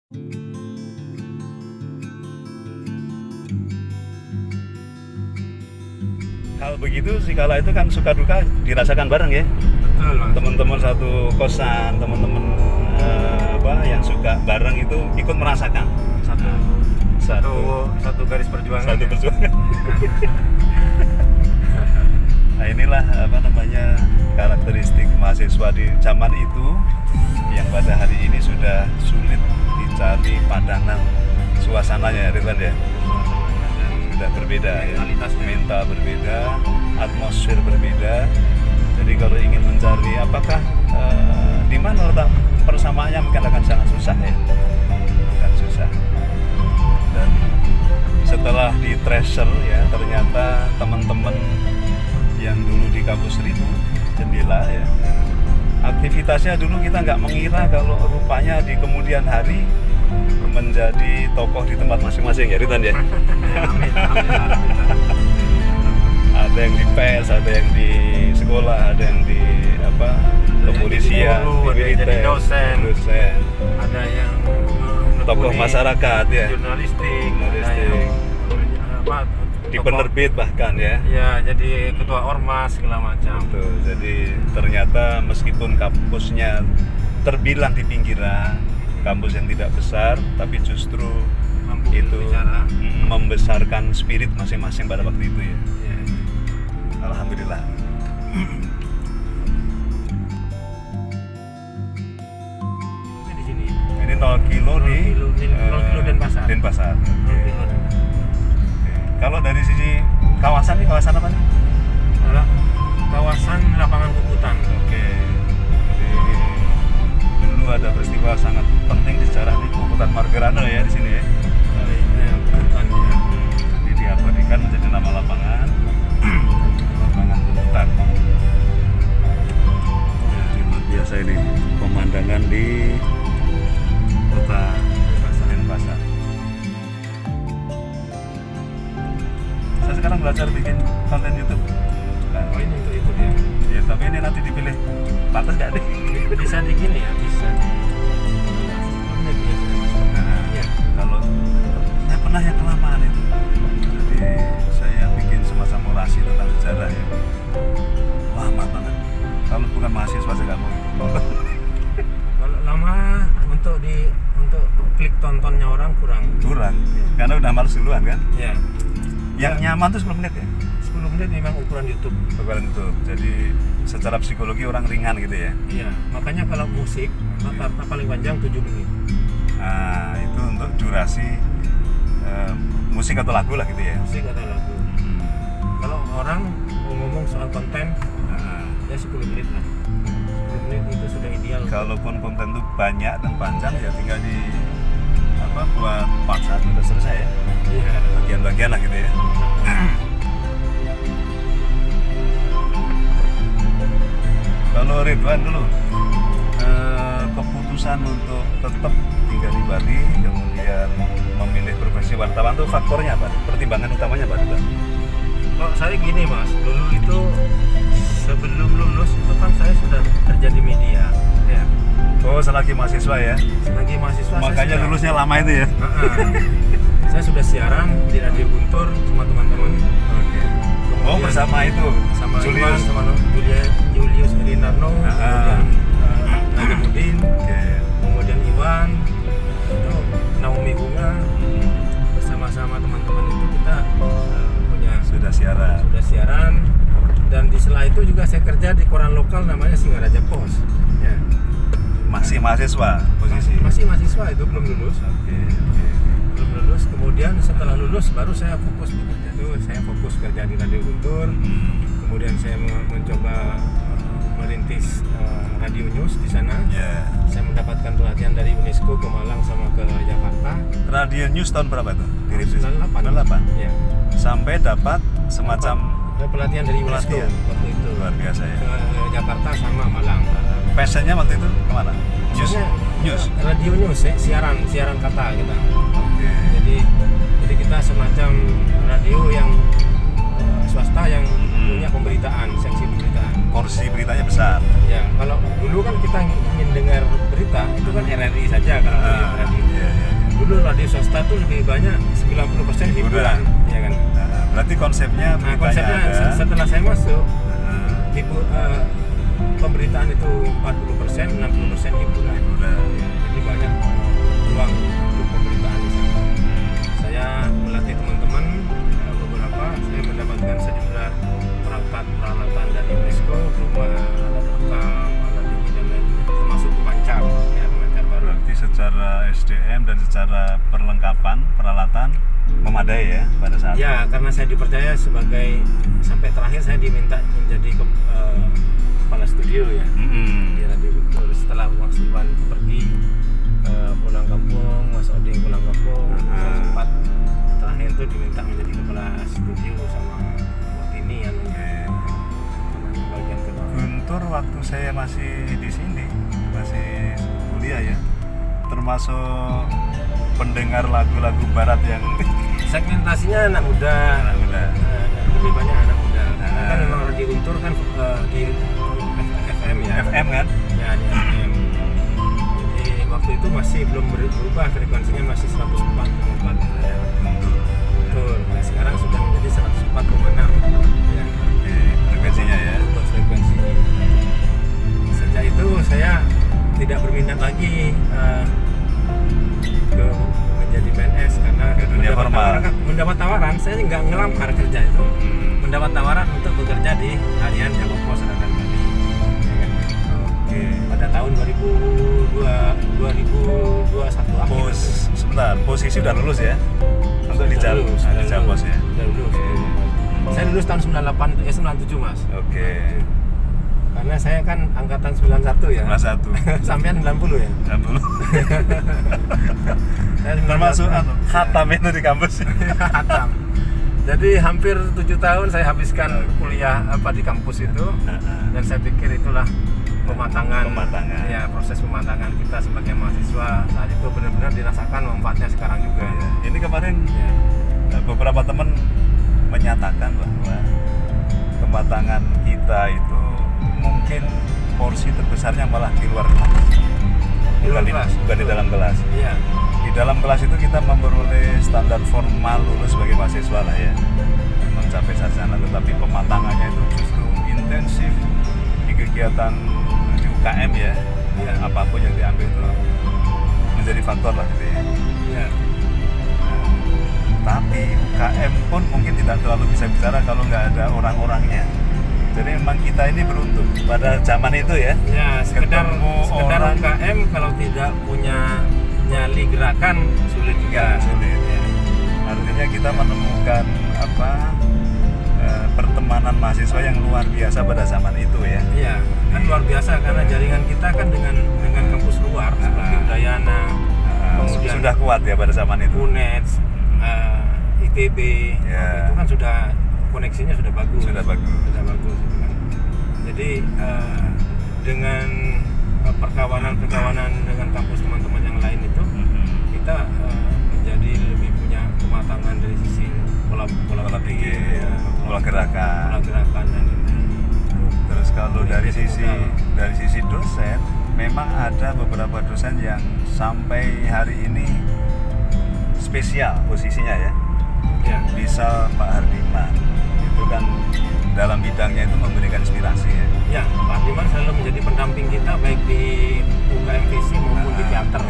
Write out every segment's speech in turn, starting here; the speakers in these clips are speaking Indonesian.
Hal begitu si kala itu kan suka duka dirasakan bareng ya. Betul, Mas. Teman-teman satu kosan, teman-teman yang suka bareng itu ikut merasakan Satu garis perjuangan. satu perjuangan. Nah inilah karakteristik mahasiswa di zaman itu yang pada hari ini sudah sulit dicari padanan suasananya ya Ridwan ya. Sudah berbeda ya. Mental berbeda, atmosfer berbeda. Jadi kalau ingin mencari apakah di mana letak persamaannya mungkin akan sangat susah ya. Akan susah. Dan setelah di tracer ya ternyata teman-teman yang dulu di kampus 1000 jendela ya, aktivitasnya dulu kita nggak mengira kalau rupanya di kemudian hari menjadi tokoh di tempat masing-masing ya Ritan ya. Amin. Ada yang di PES, ada yang di sekolah, ada yang di kepolisian, ada yang jadi dosen, ada yang tokoh masyarakat ya, jurnalistik, ada yang di penerbit bahkan ya. Ya, jadi ketua ormas segala macam. Betul. Jadi ternyata meskipun kampusnya terbilang di pinggiran, kampus yang tidak besar, tapi justru Mampu itu berbicara. membesarkan spirit masing-masing pada waktu itu ya. Ya. Alhamdulillah. Di sini. Ini 0 kilo di 0 kilo Denpasar. Denpasar. 0 Oke. kilo Denpasar. Kalau dari sisi kawasan nih, kawasan apa nih? Adalah kawasan lapangan Kukutan. Oke. Jadi dulu ada peristiwa sangat penting di sejarah nih, Kukutan Margerano ya di sini ya. Kukutan ya. Jadi diabadikan menjadi nama lapangan lapangan Kukutan. Jadi luar biasa ini pemandangan di kota Denpasar. Saya sekarang belajar bikin konten YouTube. Nah, Oh, ini untuk itu dia. ya tapi ini nanti dipilih pantas gak deh? Bisa di gini ya, bisa di Nah, ya. kalau saya pernah yang kelamaan itu, jadi saya bikin semacam orasi tentang sejarah ya, lama banget. Kalau bukan mahasiswa saya nggak mau nonton. Kalau lama untuk klik tontonnya orang kurang. Karena udah males duluan kan. Ya. Yang nyaman tuh 10 menit ya. 10 menit memang ukuran YouTube. Ukuran YouTube. Jadi secara psikologi orang ringan gitu ya. Iya, makanya kalau musik rata-rata paling panjang 7 menit. Nah itu untuk durasi musik atau lagu lah gitu ya. Musik atau lagu. Kalau orang mau ngomong soal konten, Nah, ya 10 menit lah. 10 menit itu sudah ideal. kalaupun konten itu banyak dan panjang ya tinggal di buat part 1 udah selesai ya. Iya. Bagian-bagian lah gitu ya. Kalau Ridwan dulu keputusan untuk tetap tinggal di Bali kemudian memilih profesi wartawan tuh faktornya apa? Pertimbangan utamanya apa Ridwan? Kalau saya gini Mas, dulu itu sebelum lulus itu kan saya sudah kerja di media. Ya. Oh selagi mahasiswa ya? Selagi mahasiswa Makanya saya lulusnya lama itu ya? saya sudah siaran di Radio Guntur sama teman-teman. Oke. Oh bersama itu? Sama Julius? Iwan, sama Julius Rinarno, kemudian Najamudin, kemudian Iwan, itu Naomi Bunga, bersama-sama teman-teman itu kita punya Sudah siaran, dan di sela itu juga saya kerja di koran lokal namanya Singaraja Pos. Ya. Masih mahasiswa posisi? Masih mahasiswa itu belum lulus. Oke. Belum lulus, kemudian setelah lulus baru saya fokus bekerja itu, saya fokus kerja di Radio Guntur. Kemudian saya mencoba merintis radio news di sana. Ya. Saya mendapatkan pelatihan dari UNESCO ke Malang sama ke Jakarta. Radio News tahun berapa itu? 98. 98. Ya. Sampai dapat semacam Pelatihan dari UNESCO Pelatihan. waktu itu. luar biasa ya. Ke Jakarta sama Malang. Passionnya waktu itu kemana? Maksudnya, News. Radio news, siaran kata kita. Oke. Jadi kita semacam radio yang swasta yang punya pemberitaan, seksi pemberitaan. Porsi beritanya besar. Ya, kalau dulu kan kita ingin dengar berita itu kan RRI saja kan radio. Iya. radio swasta tuh lebih banyak 90% hiburan, ya kan. Berarti konsepnya Nah, konsepnya ada. setelah saya masuk, Nah, pemberitaan itu 40%, 60% hiburan. Jadi banyak ruang untuk pemberitaan di sana. Saya melatih teman-teman beberapa, saya mendapatkan sejumlah peralatan dari UNESCO, berupa alat rekam, alat ini dan lain, termasuk pemancar, ya, pemancar baru. berarti secara SDM dan secara perlengkapan peralatan memadai ya pada saat Ya, karena saya dipercaya sebagai, sampai terakhir saya diminta menjadi kepala studio ya. Di Radio Guntur. Setelah Mas Iwan pergi pulang kampung, Mas Oding pulang kampung, saya sempat terakhir itu diminta menjadi kepala studio sama buat ini yang bagian kedua. Guntur waktu saya masih di sini, masih kuliah ya, termasuk pendengar lagu-lagu barat yang Segmentasinya anak muda, lebih banyak anak muda. Karena kan memang Radio Guntur kan di FM ya. FM kan? Ya, di FM. Jadi waktu itu masih belum berubah, frekuensinya masih 104,4 ya. Betul. Nah, sekarang sudah menjadi 104,6 ya. Oke, frekuensinya ya. Untuk frekuensi. Sejak itu saya tidak berminat lagi ke menjadi PNS karena dunia formal. mendapat tawaran, saya nggak ngelamar kerja itu. Mendapat tawaran untuk bekerja di harian Jawa Pos Radan Bali. Ya kan? Oke. Pada tahun 2021 akhir. Sebentar, posisi udah lulus ya? Untuk di Jawa Pos ya? Sudah lulus. Saya lulus tahun 97 Mas. Oke. Karena saya kan angkatan 91 ya. 91. Sampean 90 ya. 90. Saya Termasuk 91. khatam itu di kampus. Khatam. Jadi hampir 7 tahun saya habiskan kuliah di kampus itu, dan saya pikir itulah pematangan. Ya, proses pematangan kita sebagai mahasiswa saat itu benar-benar dirasakan manfaatnya sekarang juga. Ya. Ini kemarin beberapa teman menyatakan bahwa kematangan kita itu mungkin porsi terbesarnya malah di luar kelas. Bukan di dalam kelas. Iya. Di dalam kelas itu kita memperoleh standar formal lulus sebagai mahasiswa lah ya, mencapai sarjana, tetapi pematangannya itu justru intensif di kegiatan di UKM ya, apapun yang diambil itu menjadi faktor lah gitu ya. Iya. Tapi UKM pun mungkin tidak terlalu bisa bicara kalau nggak ada orang-orangnya. Jadi memang kita ini beruntung pada zaman itu ya. Ya, sekedar orang. UKM kalau tidak punya nyali gerakan sulit juga. Sulit ya. Artinya kita menemukan pertemanan mahasiswa yang luar biasa pada zaman itu ya. Iya, kan luar biasa karena jaringan kita kan dengan kampus luar seperti Udayana, kemudian sudah kuat ya pada zaman itu. UNED, ITB, itu kan sudah koneksinya sudah bagus. Sudah bagus. Kan. Jadi dengan perkawanan dengan kampus teman-teman yang lain itu, kita menjadi lebih punya kematangan dari sisi pola pikir, pola gerakan dan terus kalau dari sisi dosen, memang ada beberapa dosen yang sampai hari ini spesial posisinya ya. Bisa Pak Hardiman itu kan dalam bidangnya itu memberikan inspirasi ya. Ya, Pak Hardiman selalu menjadi pendamping kita baik di UKM Visi maupun di teater.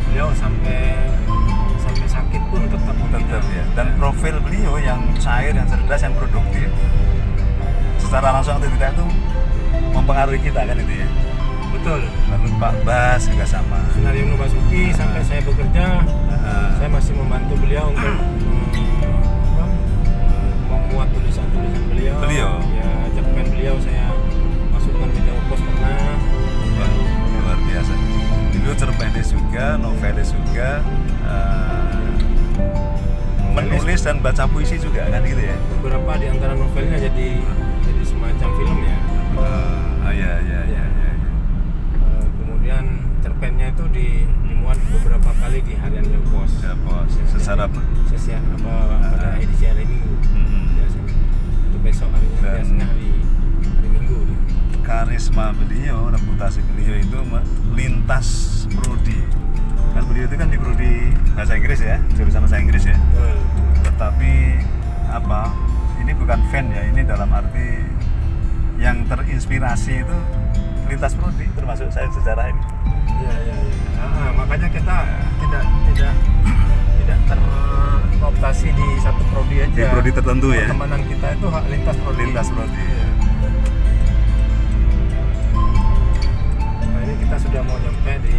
Beliau sampai sakit pun tetap ya. Dan profil beliau yang cair, yang cerdas, yang produktif, secara langsung atau tidak itu mempengaruhi kita kan itu ya. Betul. Lalu Pak Bas juga sama. Sunaryono Basuki sampai saya bekerja, saya masih membantu beliau untuk membuat tulisan-tulisan beliau. Ya, cerpen beliau saya masukkan di Jawa Pos pernah. Luar biasa. Beliau cerpenis juga, novelis juga, menulis dan baca puisi juga kan gitu ya. Beberapa di antara novelnya jadi semacam film ya. Kemudian cerpennya itu dimuat beberapa kali di harian Jawa Pos. Secara pada edisi hari Minggu. Biasanya. Untuk besok harinya biasanya hari Minggu. Karisma beliau, reputasi beliau itu lintas prodi. Kan beliau itu kan di prodi bahasa Inggris ya, jurusan bahasa Inggris ya. Betul. Tetapi apa? Ini bukan fan ya, ini dalam arti yang terinspirasi itu lintas prodi, termasuk saya sejarah ini. Iya. Makanya kita tidak terkooptasi di satu prodi aja. Di prodi tertentu ya. Pertemanan kita itu lintas prodi. Lintas prodi. Iya. Nah, ini kita sudah mau nyampe di